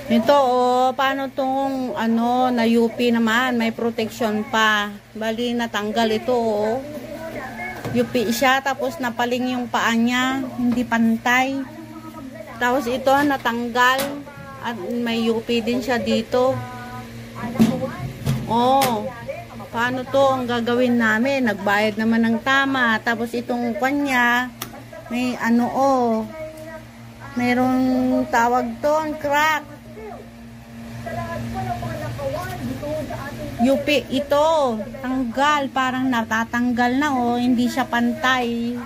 Ito oh, paano tong ano, na UP naman, may protection pa. Bali natanggal ito oh. UP siya, tapos napaling yung paa niya, hindi pantay. Tapos ito natanggal at may UP din siya dito. Oh. Paano to ang gagawin namin? Nagbayad naman ng tama. Tapos itong kanya, may ano oh. Merong tawag doon, crack. UP ito, tanggal, parang natatanggal na oh, hindi siya pantay.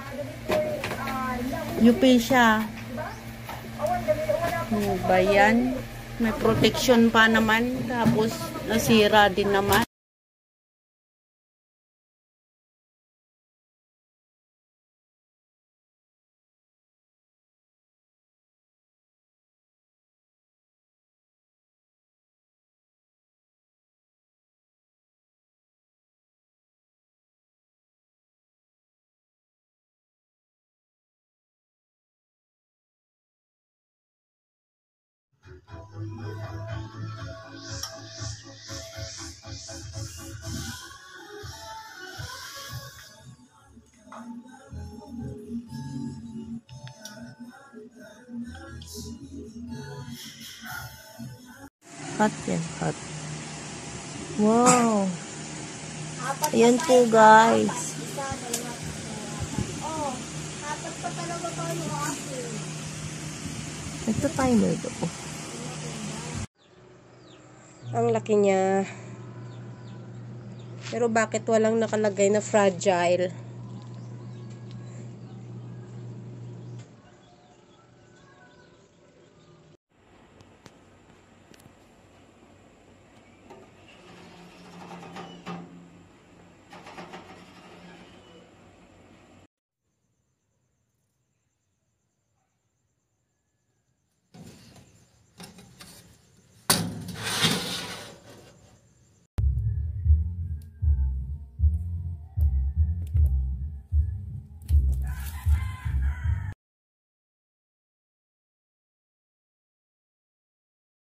UP siya. Ano ba yan? May protection pa naman, tapos nasira din naman. Cut yan, cut. Wow. Ayan po guys. Ito timer to. Ang laki niya. Pero bakit walang nakalagay na fragile?